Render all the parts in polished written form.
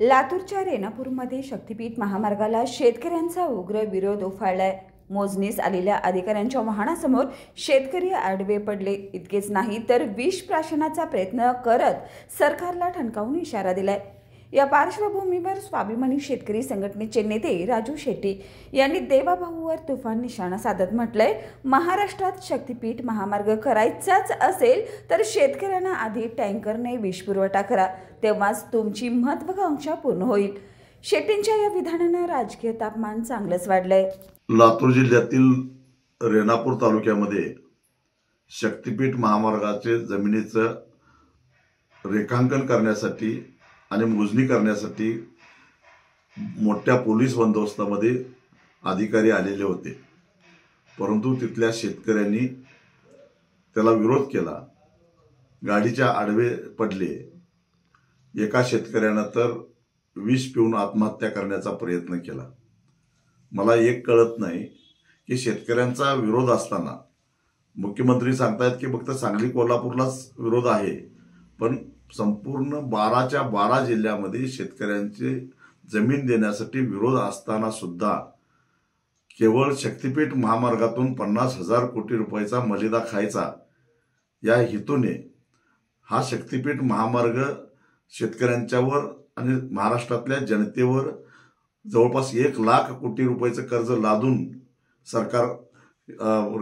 लातूरच्या रेणापूरमध्ये शक्तीपीठ महामार्गाला शेतकऱ्यांचा उग्र विरोध उफाळलाय। मोजणीस आलेल्या अधिकाऱ्यांच्या वाहनासमोर शेतकरी आडवे पडले। इतकेच नाही तर विष प्राशनाचा प्रयत्न करत सरकारला ठणकावून इशारा दिलाय। या पार्श्वभूमीवर स्वाभिमानी शेतकरी संघटनेचे नेते राजू शेट्टी यांनी देवाभाऊवर तुफान निशाणा साधत म्हटलंय, महाराष्ट्रात शक्तीपीठ महामार्ग करायचाच असेल तर शेतकऱ्यांना आधी टँकरने वीज पुरवठा करा, तेव्हाच तुमची महत्त्वाकांक्षा पूर्ण होईल। शेट्टींच्या या विधानानं राजकीय तापमान चांगलंच वाढलंय। लातूर जिल्ह्यातील रेणापूर तालुक्यामध्ये शक्तीपीठ महामार्गाचे जमिनीचं रेखांकन करण्यासाठी आणि मोजणी करण्यासाठी मोठ्या पोलीस बंदोबस्तामध्ये अधिकारी आलेले होते, परंतु तिथल्या शेतकऱ्यांनी त्याला विरोध केला, गाडीच्या आडवे पडले। एका शेतकऱ्यानं तर विष पिऊन आत्महत्या करण्याचा प्रयत्न केला। मला एक कळत नाही की शेतकऱ्यांचा विरोध असताना मुख्यमंत्री सांगतायत की फक्त सांगली कोल्हापूरलाच विरोध आहे, पण संपूर्ण 12च्या 12 जिल्ह्यामध्ये शेतकऱ्यांची जमीन देण्यासाठी विरोध असताना सुद्धा केवळ शक्तीपीठ महामार्गातून 50,000 कोटी रुपयाचा मलिदा खायचा या हेतूने हा शक्तीपीठ महामार्ग शेतकऱ्यांच्यावर आणि महाराष्ट्रातल्या जनतेवर जवळपास 1 लाख कोटी रुपयाचं कर्ज लादून सरकार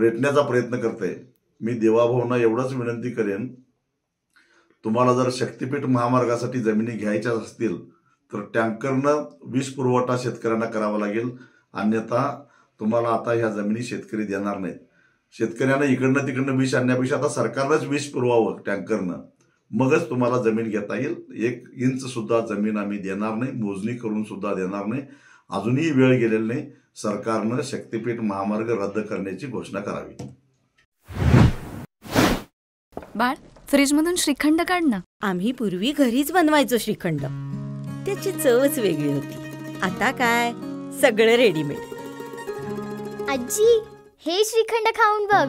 रेटण्याचा प्रयत्न करते। मी देवाभाऊंना एवढंच विनंती करेन, तुम्हाला जर शक्तीपीठ महामार्गासाठी जमिनी घ्यायच्या असतील तर टँकरनं वीज पुरवठा शेतकऱ्यांना करावा लागेल, अन्यथा तुम्हाला आता ह्या जमिनी शेतकरी देणार नाहीत। शेतकऱ्यांना इकडनं तिकडनं विष आणण्यापेक्षा आता सरकारनंच वीज पुरवावं टँकरनं, मगच तुम्हाला जमीन घेता येईल। 1 इंच सुद्धा जमीन आम्ही देणार नाही, मोजणी करून सुद्धा देणार नाही। अजूनही वेळ गेलेली नाही, सरकारनं शक्तीपीठ महामार्ग रद्द करण्याची घोषणा करावी। बाळ, फ्रीजमधून श्रीखंड काढ ना। आम्ही पूर्वी घरीच बनवायचो श्रीखंड, त्याची चवच वेगळी होती। आता काय सगळं रेडीमेड। आजी, हे श्रीखंड खाऊन बघ।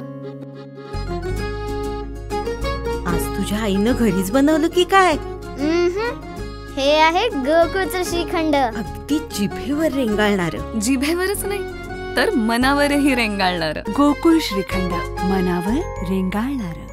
आज तुझ्या आईनं घरीच बनवलं की काय? हे आहे गोकुळचं श्रीखंड, अगदी जिभेवर रेंगाळणार। जिभेवरच नाही तर मनावरही रेंगाळणार। गोकुळ श्रीखंड, मनावर रेंगाळणार।